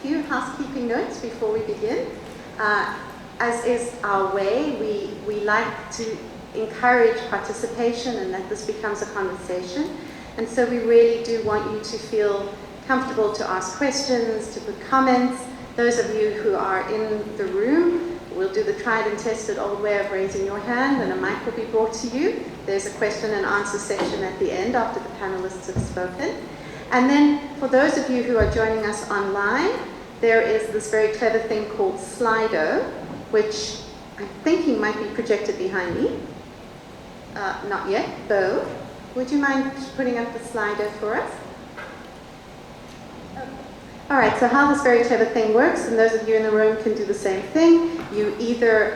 few housekeeping notes before we begin. As is our way, we like to encourage participation and that this becomes a conversation. And so we really do want you to feel comfortable to ask questions, to put comments. Those of you who are in the room, we'll do the tried and tested old way of raising your hand and a mic will be brought to you. There's a question and answer section at the end after the panelists have spoken. And then for those of you who are joining us online, there is this very clever thing called Slido, which I'm thinking might be projected behind me. Not yet. Bo, would you mind putting up the Slido for us? All right, so how this very clever thing works, and those of you in the room can do the same thing. You either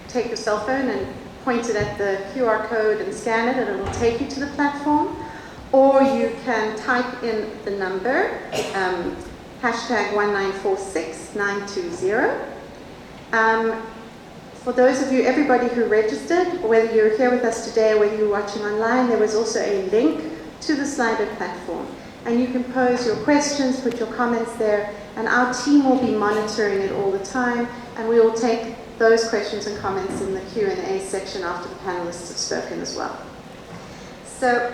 take your cell phone and point it at the QR code and scan it, and it will take you to the platform. Or you can type in the number, hashtag 1946920. For those of you, everybody who registered, whether you're here with us today or whether you're watching online, there was also a link to the Slido platform. And you can pose your questions, put your comments there, and our team will be monitoring it all the time, and we will take those questions and comments in the Q&A section after the panelists have spoken as well. So,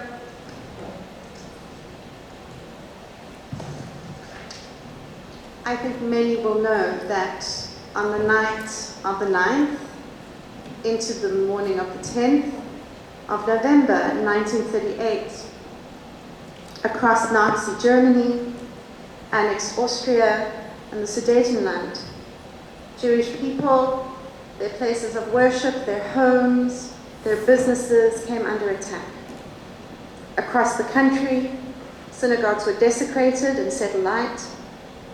I think many will know that on the night of the 9th into the morning of the 10th of November 1938, across Nazi Germany, annexed Austria, and the Sudetenland, Jewish people, their places of worship, their homes, their businesses came under attack. Across the country, synagogues were desecrated and set alight,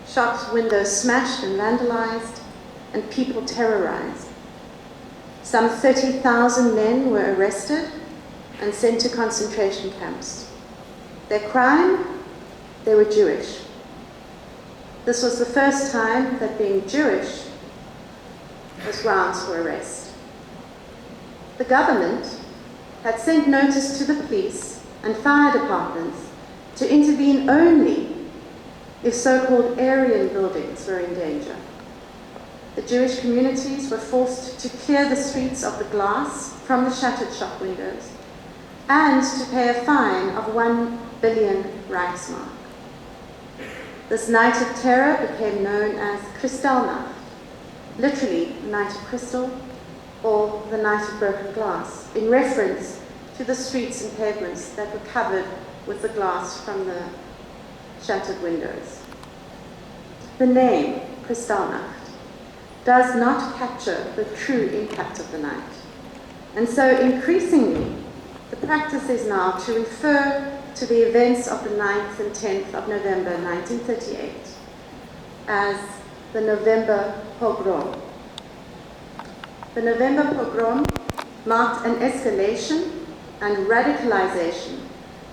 shops' windows smashed and vandalized, and people terrorized. Some 30,000 men were arrested and sent to concentration camps. Their crime? They were Jewish. This was the first time that being Jewish was grounds for arrest. The government had sent notice to the police and fire departments to intervene only if so-called Aryan buildings were in danger. The Jewish communities were forced to clear the streets of the glass from the shattered shop windows and to pay a fine of 1 billion Reichsmark. This night of terror became known as Kristallnacht, literally the night of crystal, or the night of broken glass, in reference to the streets and pavements that were covered with the glass from the shattered windows. The name, Kristallnacht, does not capture the true impact of the night. And so increasingly, the practice is now to refer to the events of the 9th and 10th of November 1938 as the November pogrom. The November pogrom marked an escalation and radicalization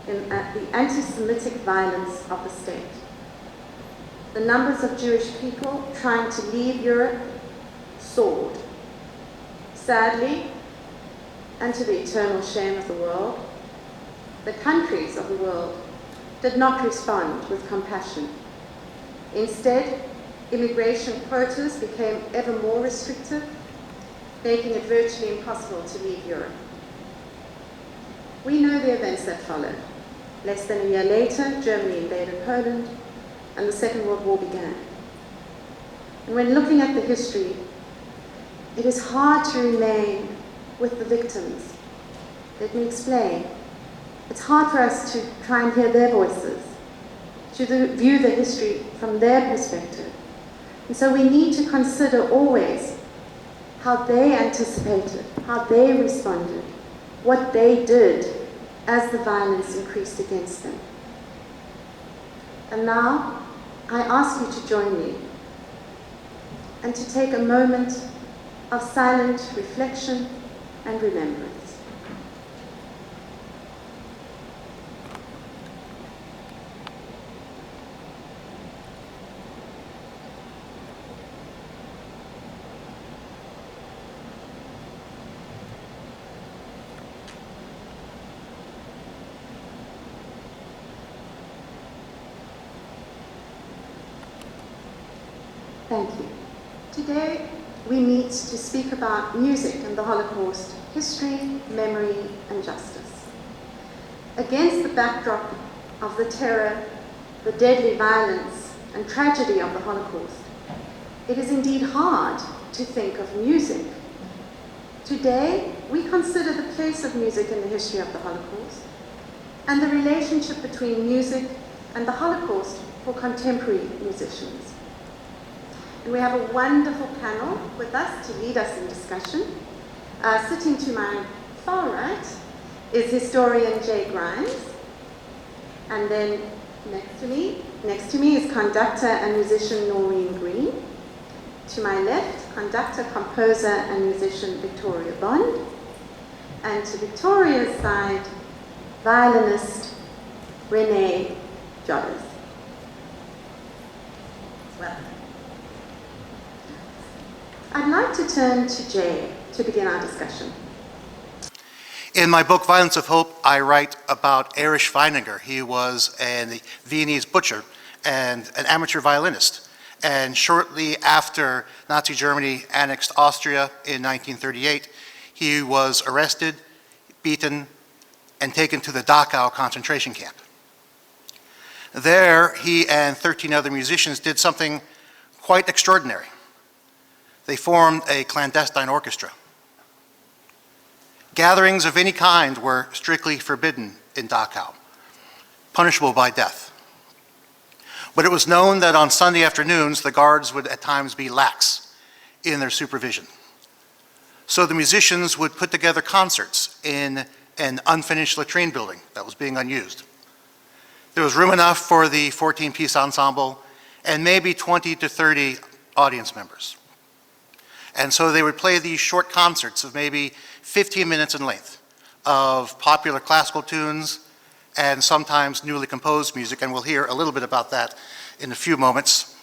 in the anti-Semitic violence of the state. The numbers of Jewish people trying to leave Europe soared. Sadly, and to the eternal shame of the world, the countries of the world did not respond with compassion. Instead, immigration quotas became ever more restrictive, making it virtually impossible to leave Europe. We know the events that followed. Less than a year later, Germany invaded Poland, and the Second World War began. And when looking at the history, it is hard to remain with the victims. Let me explain. It's hard for us to try and hear their voices, to view the history from their perspective. And so we need to consider always how they anticipated, how they responded, what they did as the violence increased against them. And now, I ask you to join me and to take a moment of silent reflection and remembrance. Thank you. Today, we meet to speak about music and the Holocaust, history, memory, and justice. Against the backdrop of the terror, the deadly violence, and tragedy of the Holocaust, it is indeed hard to think of music. Today, we consider the place of music in the history of the Holocaust and the relationship between music and the Holocaust for contemporary musicians. And we have a wonderful panel with us to lead us in discussion. Sitting to my far right is historian Jay Grymes, and then next to me is conductor and musician Noreen Green. To my left, conductor, composer, and musician Victoria Bond. And to Victoria's side, violinist Renée Jolle. Well, I'd like to turn to Jay to begin our discussion. In my book, Violence of Hope, I write about Erich Weininger. He was a Viennese butcher and an amateur violinist. And shortly after Nazi Germany annexed Austria in 1938, he was arrested, beaten, and taken to the Dachau concentration camp. There, he and 13 other musicians did something quite extraordinary. They formed a clandestine orchestra. Gatherings of any kind were strictly forbidden in Dachau, punishable by death. But it was known that on Sunday afternoons, the guards would at times be lax in their supervision. So the musicians would put together concerts in an unfinished latrine building that was being unused. There was room enough for the 14-piece ensemble and maybe 20 to 30 audience members. And so they would play these short concerts of maybe 15 minutes in length of popular classical tunes and sometimes newly composed music, and we'll hear a little bit about that in a few moments.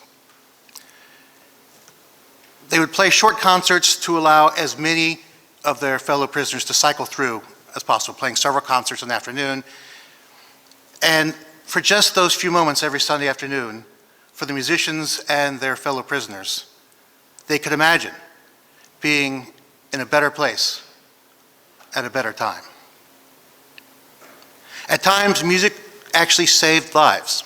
They would play short concerts to allow as many of their fellow prisoners to cycle through as possible, playing several concerts in the afternoon. And for just those few moments every Sunday afternoon, for the musicians and their fellow prisoners, they could imagine being in a better place at a better time. At times, music actually saved lives.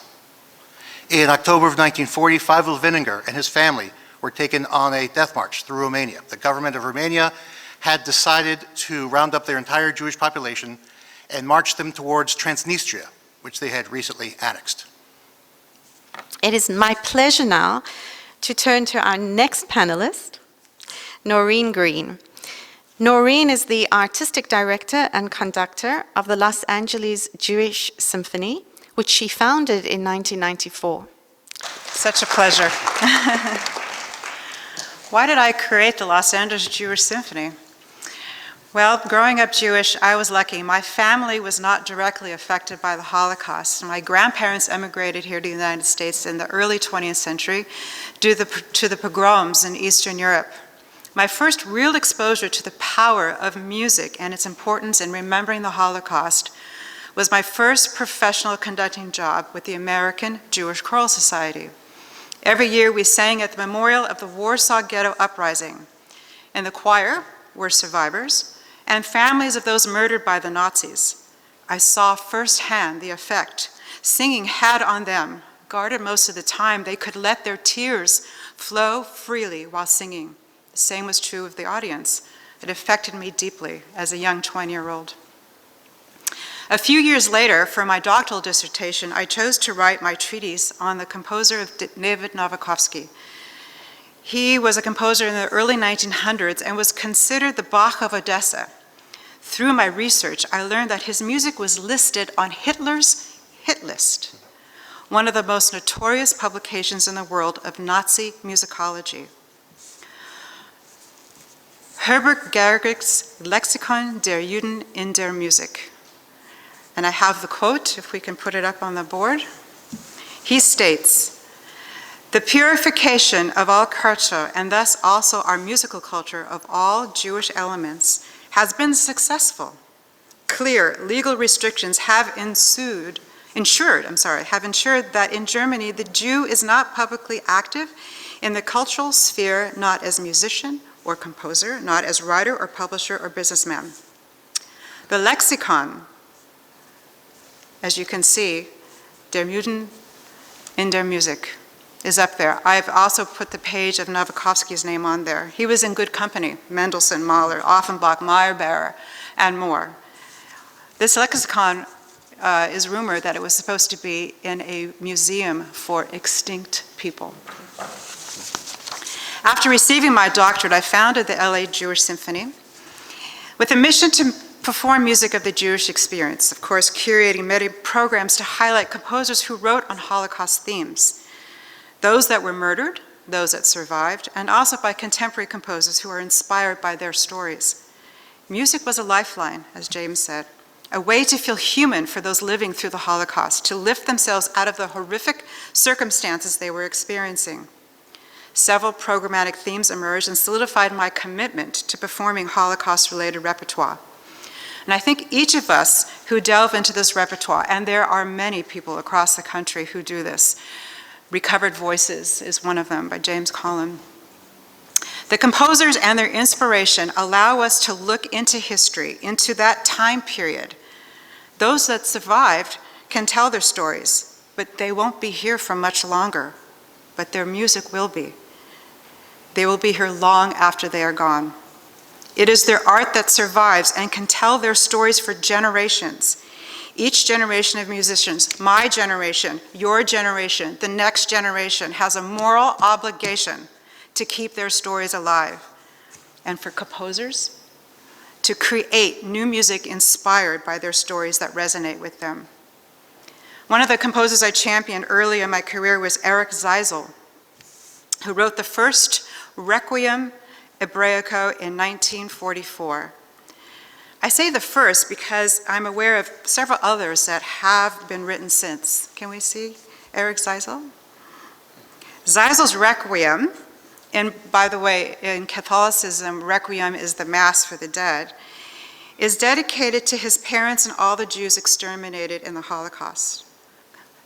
In October of 1940, Feivel Winninger and his family were taken on a death march through Romania. The government of Romania had decided to round up their entire Jewish population and march them towards Transnistria, which they had recently annexed. It is my pleasure now to turn to our next panelist, Noreen Green. Noreen is the artistic director and conductor of the Los Angeles Jewish Symphony, which she founded in 1994. Such a pleasure. Why did I create the Los Angeles Jewish Symphony? Well, growing up Jewish, I was lucky. My family was not directly affected by the Holocaust. My grandparents emigrated here to the United States in the early 20th century due to the pogroms in Eastern Europe. My first real exposure to the power of music and its importance in remembering the Holocaust was my first professional conducting job with the American Jewish Choral Society. Every year we sang at the memorial of the Warsaw Ghetto Uprising. In the choir were survivors and families of those murdered by the Nazis. I saw firsthand the effect singing had on them. Guarded most of the time, they could let their tears flow freely while singing. The same was true of the audience. It affected me deeply as a young 20-year-old. A few years later, for my doctoral dissertation, I chose to write my treatise on the composer of David Novakovsky. He was a composer in the early 1900s and was considered the Bach of Odessa. Through my research, I learned that his music was listed on Hitler's hit list, one of the most notorious publications in the world of Nazi musicology. Herbert Gerrich's Lexikon der Juden in der Musik. And I have the quote, if we can put it up on the board. He states, "The purification of all culture, and thus also our musical culture of all Jewish elements, has been successful. Clear legal restrictions have ensued have ensured that in Germany, the Jew is not publicly active in the cultural sphere, not as musician or composer, not as writer or publisher or businessman. The lexicon, as you can see, der Juden in der Musik, is up there. I've also put the page of Novakovsky's name on there. He was in good company, Mendelssohn, Mahler, Offenbach, Meyerbeer, and more. This lexicon is rumored that it was supposed to be in a museum for extinct people. After receiving my doctorate, I founded the LA Jewish Symphony with a mission to perform music of the Jewish experience, of course, curating many programs to highlight composers who wrote on Holocaust themes, those that were murdered, those that survived, and also by contemporary composers who are inspired by their stories. Music was a lifeline, as James said, a way to feel human for those living through the Holocaust, to lift themselves out of the horrific circumstances they were experiencing. Several programmatic themes emerged and solidified my commitment to performing Holocaust-related repertoire. And I think each of us who delve into this repertoire, and there are many people across the country who do this, Recovered Voices is one of them by James Collin. The composers and their inspiration allow us to look into history, into that time period. Those that survived can tell their stories, but they won't be here for much longer. But their music will be. They will be here long after they are gone. It is their art that survives and can tell their stories for generations. Each generation of musicians, my generation, your generation, the next generation, has a moral obligation to keep their stories alive. And for composers, to create new music inspired by their stories that resonate with them. One of the composers I championed early in my career was Eric Zeisel, who wrote the first Requiem Ebraico in 1944. I say the first because I'm aware of several others that have been written since. Can we see Eric Zeisel? Zeisel's Requiem, and by the way, in Catholicism, Requiem is the Mass for the dead, is dedicated to his parents and all the Jews exterminated in the Holocaust.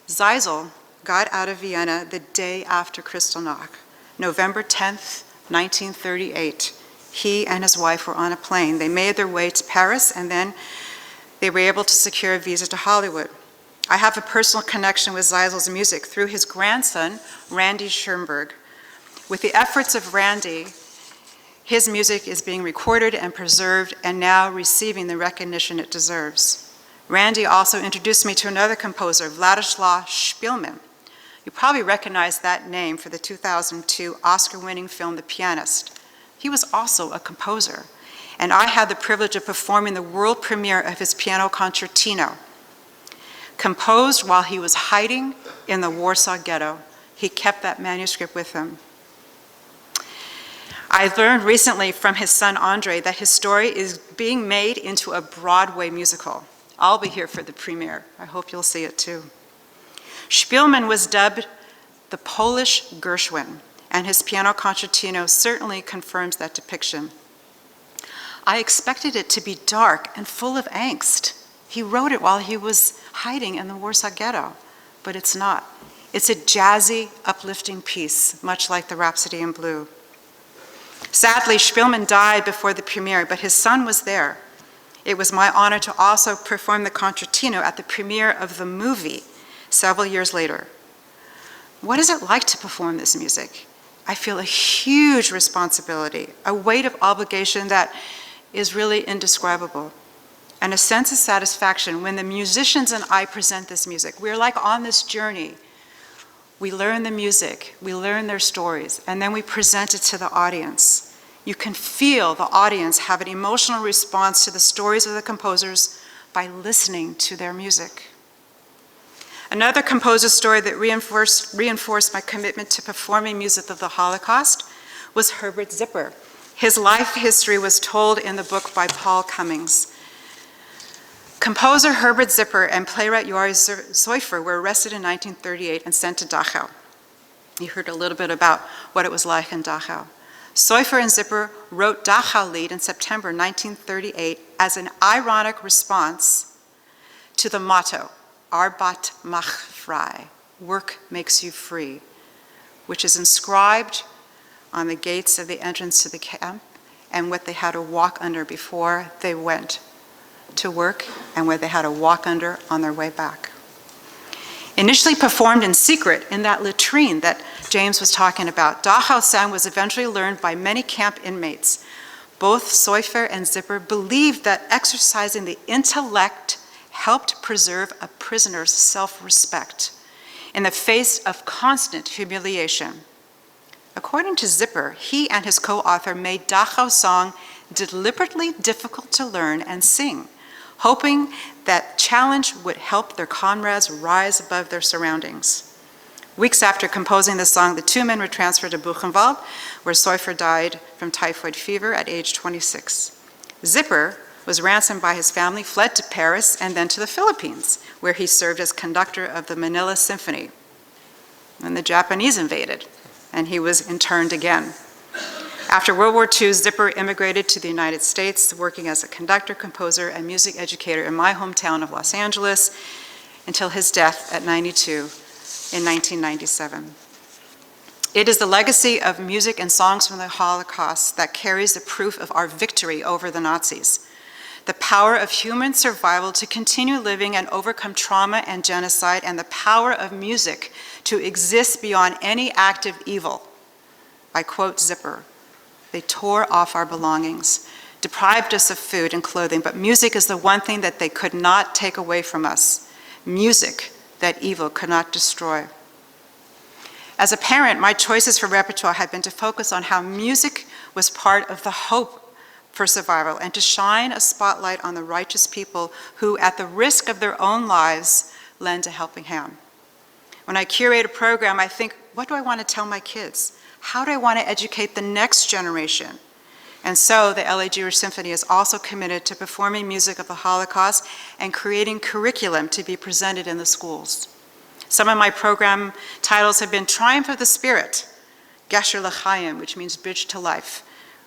Zeisel got out of Vienna the day after Kristallnacht, November 10th, 1938. He and his wife were on a plane. They made their way to Paris, and then they were able to secure a visa to Hollywood. I have a personal connection with Zeisel's music through his grandson, Randy Schoenberg. With the efforts of Randy, his music is being recorded and preserved and now receiving the recognition it deserves. Randy also introduced me to another composer, Władysław Szpilman. You probably recognize that name for the 2002 Oscar-winning film, The Pianist. He was also a composer, and I had the privilege of performing the world premiere of his piano concertino, composed while he was hiding in the Warsaw Ghetto. He kept that manuscript with him. I learned recently from his son Andre that his story is being made into a Broadway musical. I'll be here for the premiere. I hope you'll see it too. Szpilman was dubbed the Polish Gershwin, and his piano concertino certainly confirms that depiction. I expected it to be dark and full of angst. He wrote it while he was hiding in the Warsaw Ghetto, but it's not. It's a jazzy, uplifting piece, much like the Rhapsody in Blue. Sadly, Szpilman died before the premiere, but his son was there. It was my honor to also perform the concertino at the premiere of the movie several years later. What is it like to perform this music? I feel a huge responsibility, a weight of obligation that is really indescribable, and a sense of satisfaction when the musicians and I present this music. We're like on this journey. We learn the music, we learn their stories, and then we present it to the audience. You can feel the audience have an emotional response to the stories of the composers by listening to their music. Another composer's story that reinforced my commitment to performing music of the Holocaust was Herbert Zipper. His life history was told in the book by Paul Cummings. Composer Herbert Zipper and playwright Joris Zeufer were arrested in 1938 and sent to Dachau. You heard a little bit about what it was like in Dachau. Zeufer and Zipper wrote Dachau Lied in September 1938 as an ironic response to the motto, Arbeit macht frei, work makes you free, which is inscribed on the gates of the entrance to the camp and what they had to walk under before they went to work and what they had to walk under on their way back. Initially performed in secret in that latrine that James was talking about, Dachau sound was eventually learned by many camp inmates. Both Seufer and Zipper believed that exercising the intellect helped preserve a prisoner's self-respect in the face of constant humiliation. According to Zipper, he and his co-author made Dachau song deliberately difficult to learn and sing, hoping that challenge would help their comrades rise above their surroundings. Weeks after composing the song, the two men were transferred to Buchenwald, where Seufer died from typhoid fever at age 26. Zipper was ransomed by his family, fled to Paris, and then to the Philippines, where he served as conductor of the Manila Symphony. And the Japanese invaded, and he was interned again. After World War II, Zipper immigrated to the United States, working as a conductor, composer, and music educator in my hometown of Los Angeles until his death at 92 in 1997. It is the legacy of music and songs from the Holocaust that carries the proof of our victory over the Nazis. The power of human survival to continue living and overcome trauma and genocide, and the power of music to exist beyond any act of evil. I quote Zipper, "They tore off our belongings, deprived us of food and clothing, but music is the one thing that they could not take away from us. Music that evil could not destroy." As a parent, my choices for repertoire had been to focus on how music was part of the hope for survival and to shine a spotlight on the righteous people who, at the risk of their own lives, lend a helping hand. When I curate a program, I think, what do I want to tell my kids? How do I want to educate the next generation? And so the LA Jewish Symphony is also committed to performing music of the Holocaust and creating curriculum to be presented in the schools. Some of my program titles have been Triumph of the Spirit, Gesher L'Chaim, which means Bridge to Life,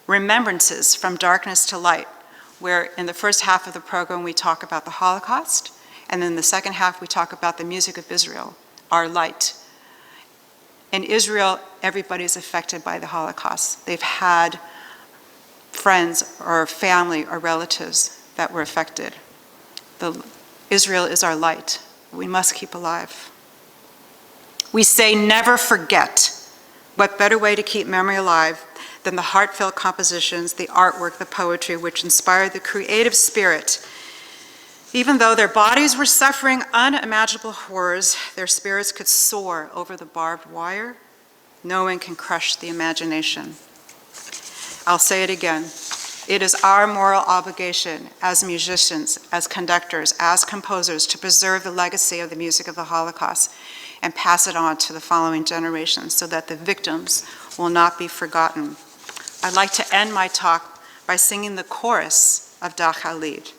Remembrances from Darkness to Light, where in the first half of the program we talk about the Holocaust, and then the second half we talk about the music of Israel, our light. In Israel, everybody's affected by the Holocaust. They've had friends or family or relatives that were affected. Israel is our light. We must keep alive. We say never forget. What better way to keep memory alive than the heartfelt compositions, the artwork, the poetry, which inspired the creative spirit. Even though their bodies were suffering unimaginable horrors, their spirits could soar over the barbed wire. No one can crush the imagination. I'll say it again. It is our moral obligation as musicians, as conductors, as composers to preserve the legacy of the music of the Holocaust and pass it on to the following generations so that the victims will not be forgotten. I'd like to end my talk by singing the chorus of Dachau Lied.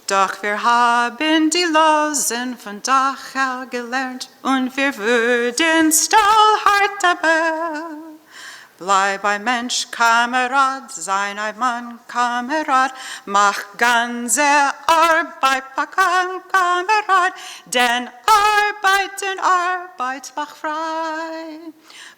Doch wir haben die Losen von Dachau gelernt und wir würden stahlhart dabei. Bleib ein Mensch, Kamerad, sein ein Mann, Kamerad, mach ganze Arbeit, packen, Kamerad, denn Arbeit macht frei.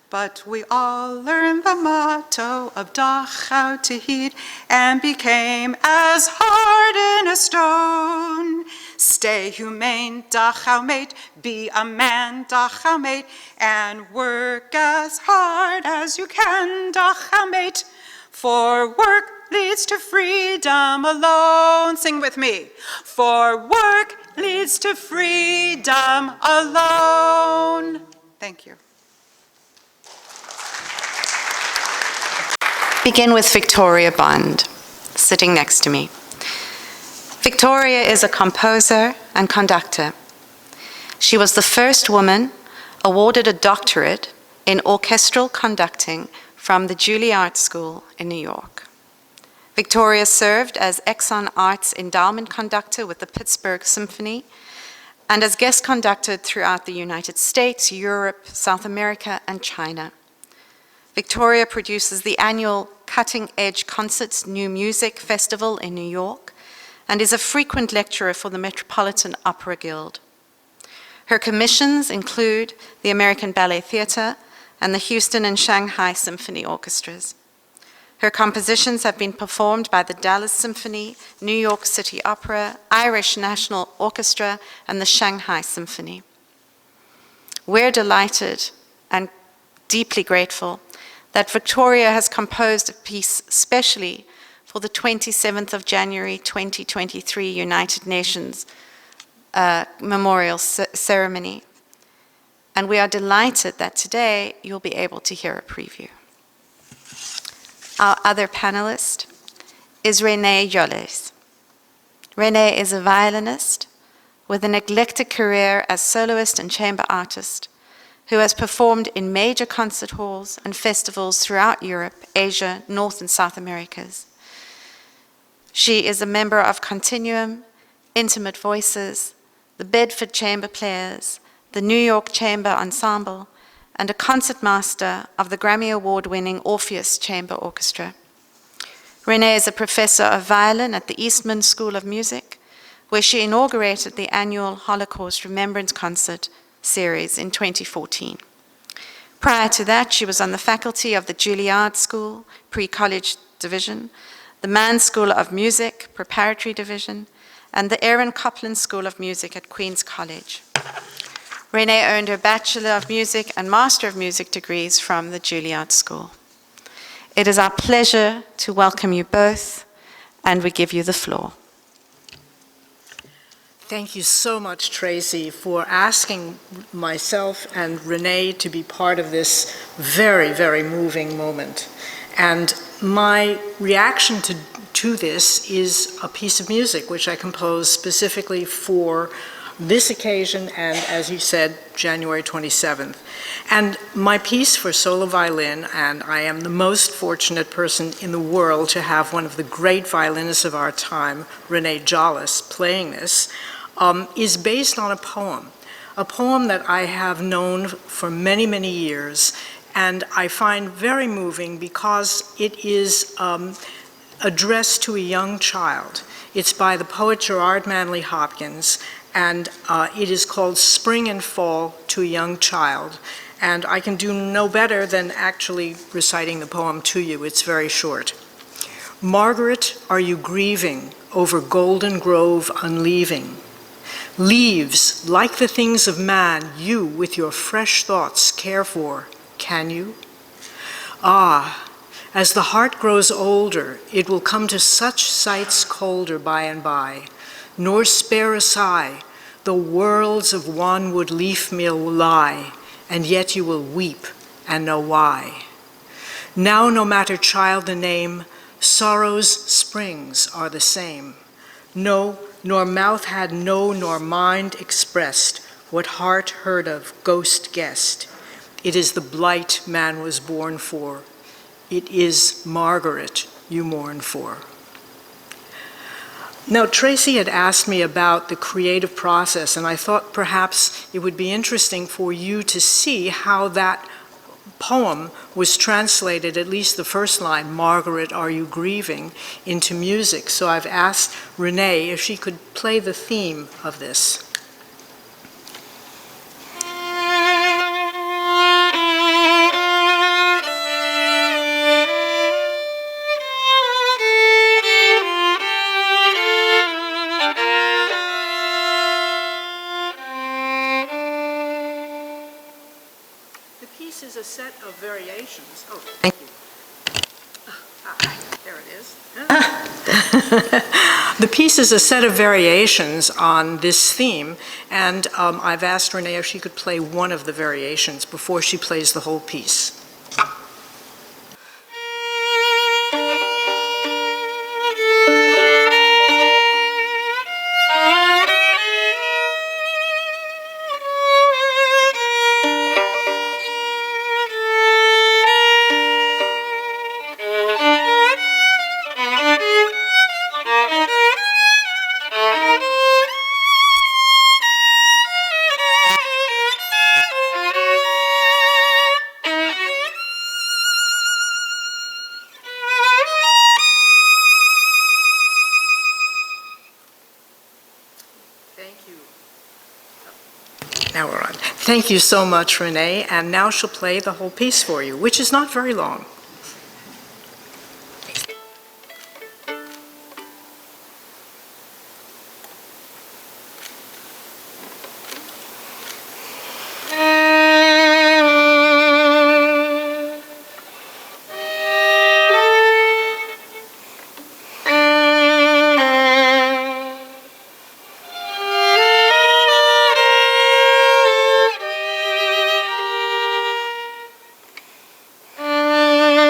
But we all learned the motto of Dachau to heed and became as hard as a stone. Stay humane, Dachau mate, be a man, Dachau mate, and work as hard as you can, Dachau mate. For work leads to freedom alone. Sing with me. For work leads to freedom alone. Thank you. Begin with Victoria Bond, sitting next to me. Victoria is a composer and conductor. She was the first woman awarded a doctorate in orchestral conducting from the Juilliard School in New York. Victoria served as Exxon Arts Endowment Conductor with the Pittsburgh Symphony and as guest conductor throughout the United States, Europe, South America, and China. Victoria produces the annual Cutting Edge Concerts New Music Festival in New York and is a frequent lecturer for the Metropolitan Opera Guild. Her commissions include the American Ballet Theatre and the Houston and Shanghai Symphony Orchestras. Her compositions have been performed by the Dallas Symphony, New York City Opera, Irish National Orchestra, and the Shanghai Symphony. We're delighted and deeply grateful that Victoria has composed a piece specially for the 27th of January 2023 United Nations Memorial Ceremony. And we are delighted that today you'll be able to hear a preview. Our other panelist is Renée Jolle. Renée is a violinist with an eclectic career as soloist and chamber artist who has performed in major concert halls and festivals throughout Europe, Asia, North and South Americas. She is a member of Continuum, Intimate Voices, the Bedford Chamber Players, the New York Chamber Ensemble, and a concertmaster of the Grammy Award-winning Orpheus Chamber Orchestra. Renée is a professor of violin at the Eastman School of Music, where she inaugurated the annual Holocaust Remembrance Concert series in 2014. Prior to that, she was on the faculty of the Juilliard School, pre-college division, the Mann School of Music, preparatory division, and the Aaron Copland School of Music at Queen's College. Renée earned her Bachelor of Music and Master of Music degrees from the Juilliard School. It is our pleasure to welcome you both, and we give you the floor. Thank you so much, Tracy, for asking myself and Renée to be part of this very, very moving moment. And my reaction to this is a piece of music which I composed specifically for this occasion and, as you said, January 27th. And my piece for solo violin, and I am the most fortunate person in the world to have one of the great violinists of our time, Renée Jolle, playing this, is based on a poem that I have known for many, many years, and I find very moving because it is addressed to a young child. It's by the poet Gerard Manley Hopkins, and it is called Spring and Fall to a Young Child. And I can do no better than actually reciting the poem to you. It's very short. Margaret, are you grieving over Golden Grove unleaving? Leaves, like the things of man, you with your fresh thoughts care for, can you? Ah, as the heart grows older, it will come to such sights colder by and by, nor spare a sigh, the worlds of wanwood leaf mill lie, and yet you will weep and know why. Now, no matter child the name, sorrow's springs are the same. No, nor mouth had no, nor mind expressed, what heart heard of, ghost guessed. It is the blight man was born for. It is Margaret you mourn for. Now, Tracy had asked me about the creative process, and I thought perhaps it would be interesting for you to see how that poem was translated, at least the first line, Margaret, are you grieving, into music. So I've asked Renée if she could play the theme of this. Set of variations. Oh, thank you. There it is. The piece is a set of variations on this theme, and I've asked Renée if she could play one of the variations before she plays the whole piece. Thank you so much, Renee, and now she'll play the whole piece for you, which is not very long. Mm-hmm.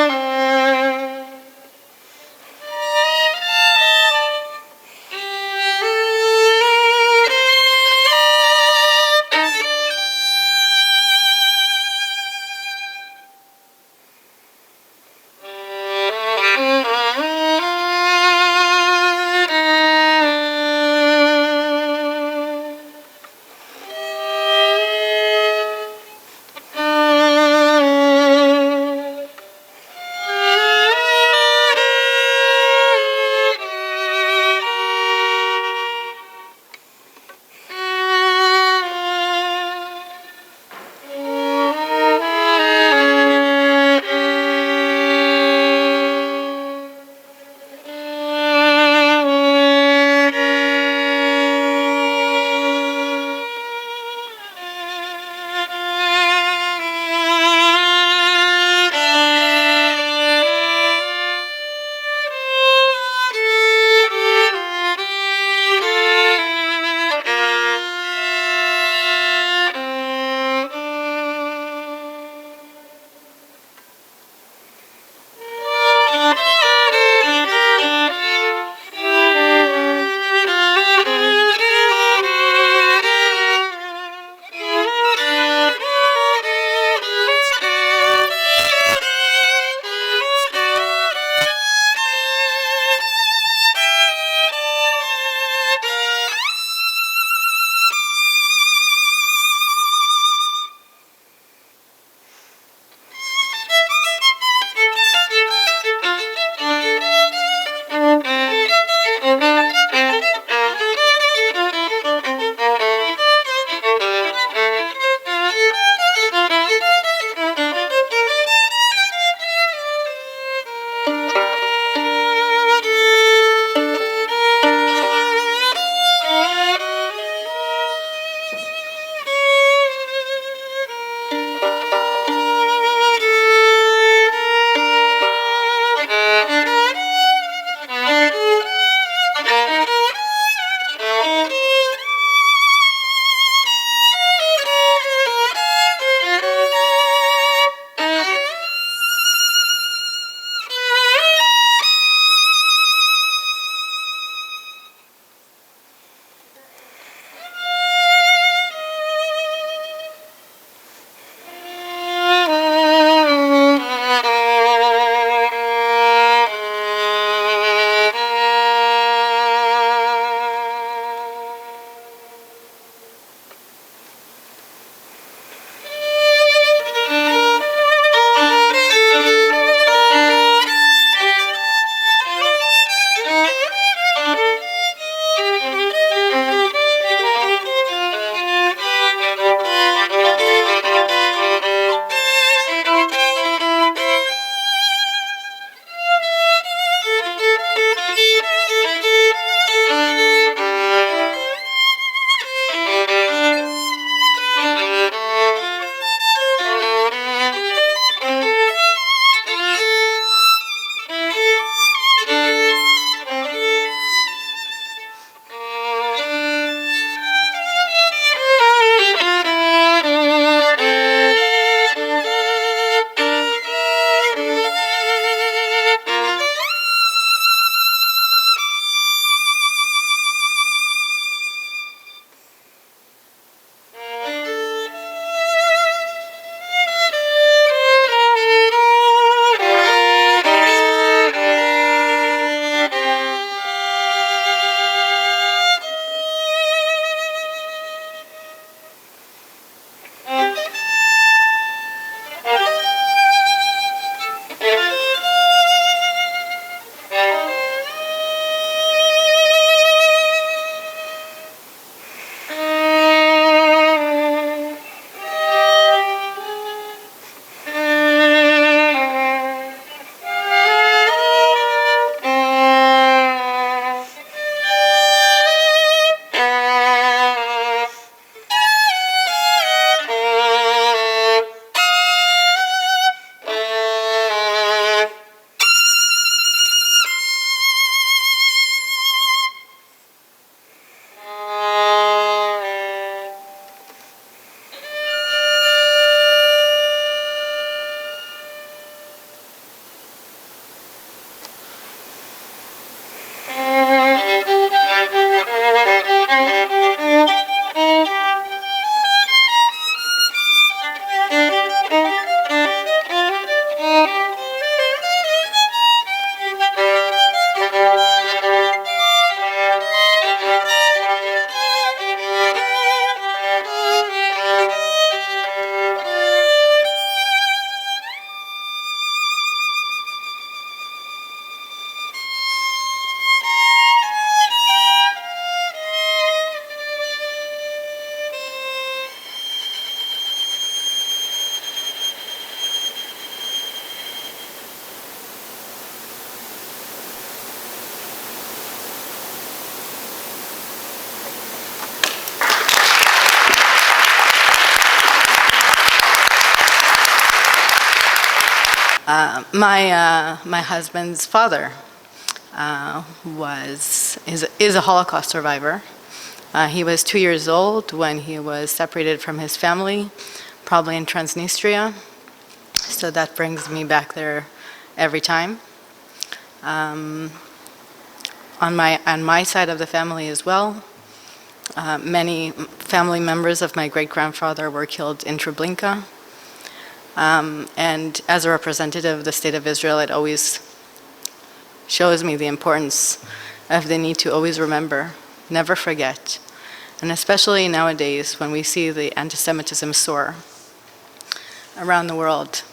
My husband's father is a Holocaust survivor. He was 2 years old when he was separated from his family, probably in Transnistria. So that brings me back there every time. On my side of the family as well, many family members of my great-grandfather were killed in Treblinka. And as a representative of the State of Israel, it always shows me the importance of the need to always remember, never forget. And especially nowadays when we see the anti-Semitism soar around the world,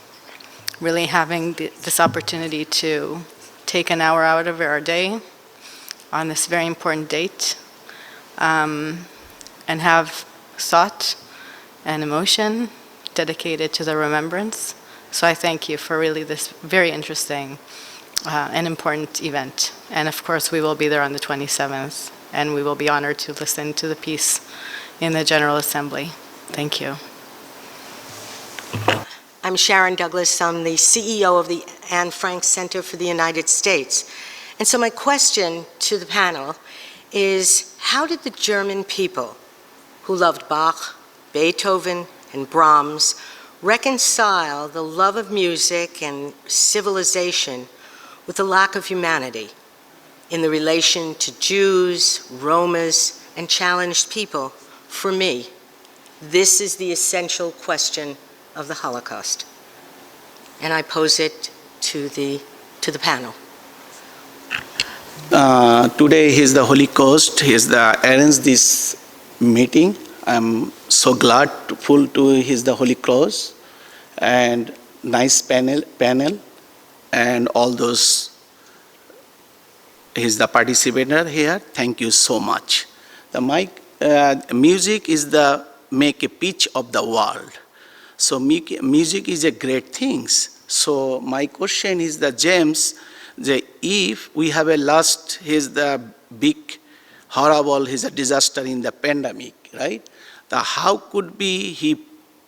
really having this opportunity to take an hour out of our day on this very important date and have thought and emotion dedicated to the remembrance. So I thank you for really this very interesting and important event. And of course, we will be there on the 27th, and we will be honored to listen to the piece in the General Assembly. Thank you. I'm Sharon Douglas. I'm the CEO of the Anne Frank Center for the United States. And so my question to the panel is, how did the German people who loved Bach, Beethoven, and Brahms reconcile the love of music and civilization with the lack of humanity in the relation to Jews, Romas, and challenged people? For me, this is the essential question of the Holocaust. And I pose it to the panel. Today is the Holocaust. Arranged this meeting. I'm so glad to the Holocaust and nice panel and all those. He's the participator here. Thank you so much. Music is the make a pitch of the world. So music is a great thing. So my question is the James, if we have a lost, he's the big, horrible, he's a disaster in the pandemic, right? How could be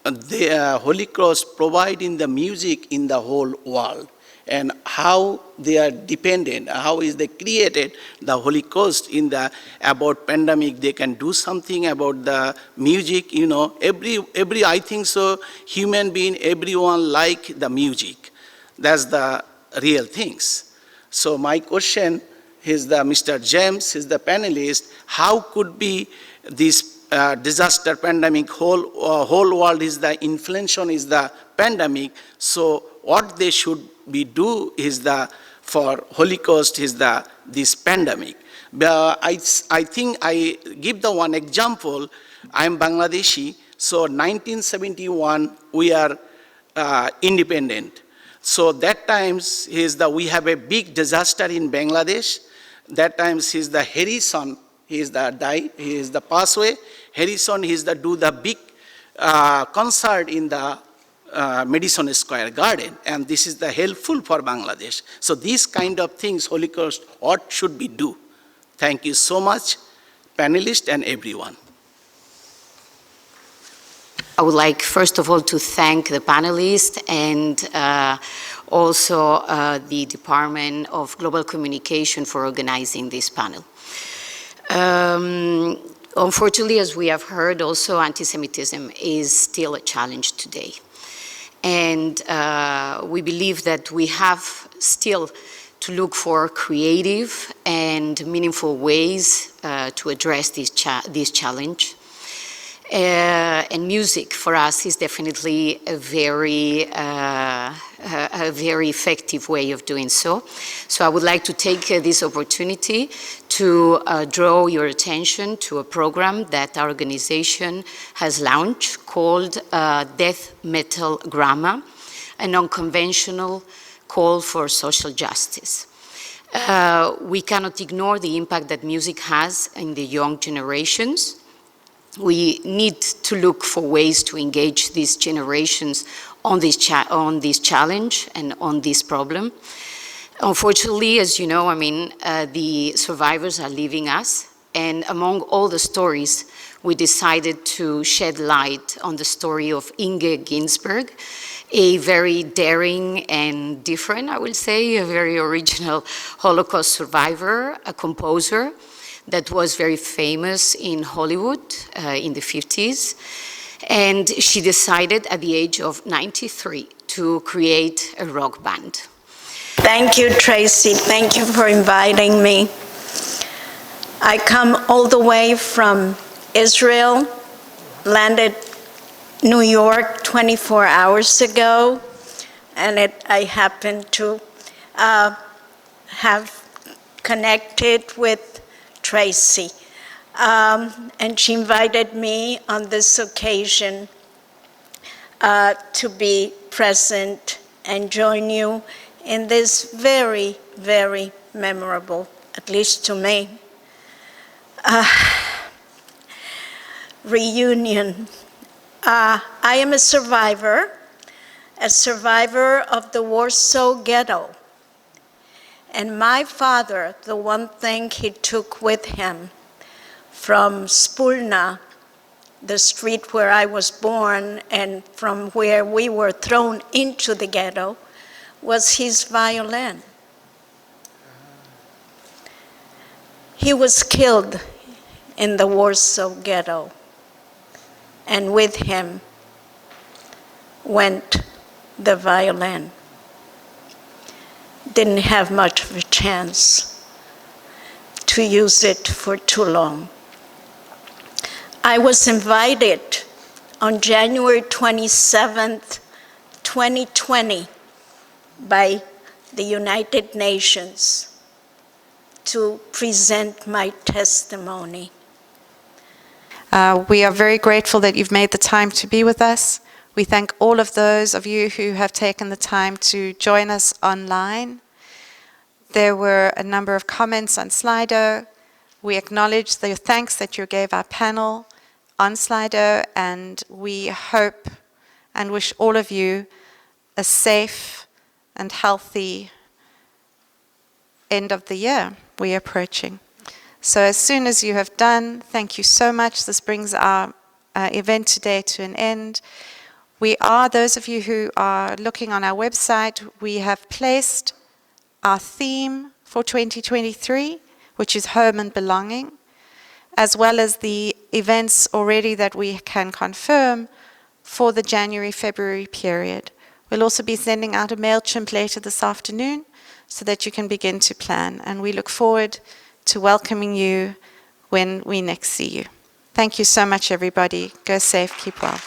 the Holocaust providing the music in the whole world? And how they are dependent, how is they created the Holocaust in the about pandemic, they can do something about the music, every I think so, human being, everyone like the music. That's the real things. So my question is Mr. James, is the panelist, how could be this disaster pandemic, whole world is the inflation is the pandemic, so what they should be do is for Holocaust is this pandemic. I think I give the one example. I'm Bangladeshi, so 1971 we are independent. So that times we have a big disaster in Bangladesh. That times Harrison, he is the passway. Harrison do the big concert in the Madison Square Garden, and this is the helpful for Bangladesh. So these kind of things, Holocaust, what should we do? Thank you so much, panelists and everyone. I would like, first of all, to thank the panelists and also the Department of Global Communication for organizing this panel. Unfortunately, as we have heard, also anti-Semitism is still a challenge today. And we believe that we have still to look for creative and meaningful ways to address this challenge. And music for us is definitely a very effective way of doing so. So I would like to take this opportunity to draw your attention to a program that our organization has launched called Death Metal Grammar, a non-conventional call for social justice. We cannot ignore the impact that music has in the young generations. We need to look for ways to engage these generations on this challenge and on this problem. Unfortunately, as you know, the survivors are leaving us, and among all the stories, we decided to shed light on the story of Inge Ginsberg a very daring and different, I will say, a very original Holocaust survivor, a composer that was very famous in Hollywood in the 50s. And she decided at the age of 93 to create a rock band. Thank you, Tracy. Thank you for inviting me. I come all the way from Israel, landed New York 24 hours ago, and I happened to have connected with Tracy. And she invited me on this occasion to be present and join you in this very, very memorable, at least to me, reunion. I am a survivor of the Warsaw Ghetto. And my father, the one thing he took with him from Spulna, the street where I was born and from where we were thrown into the ghetto, was his violin. He was killed in the Warsaw Ghetto, and with him went the violin. Didn't have much of a chance to use it for too long. I was invited on January 27th, 2020, by the United Nations to present my testimony. We are very grateful that you've made the time to be with us. We thank all of those of you who have taken the time to join us online. There were a number of comments on Slido. We acknowledge the thanks that you gave our panel on Slido, and we hope and wish all of you a safe and healthy end of the year we're approaching. So as soon as you have done, thank you so much. This brings our event today to an end. Those of you who are looking on our website, we have placed our theme for 2023, which is home and belonging, as well as the events already that we can confirm for the January-February period. We'll also be sending out a MailChimp later this afternoon so that you can begin to plan. And we look forward to welcoming you when we next see you. Thank you so much, everybody. Go safe, keep well.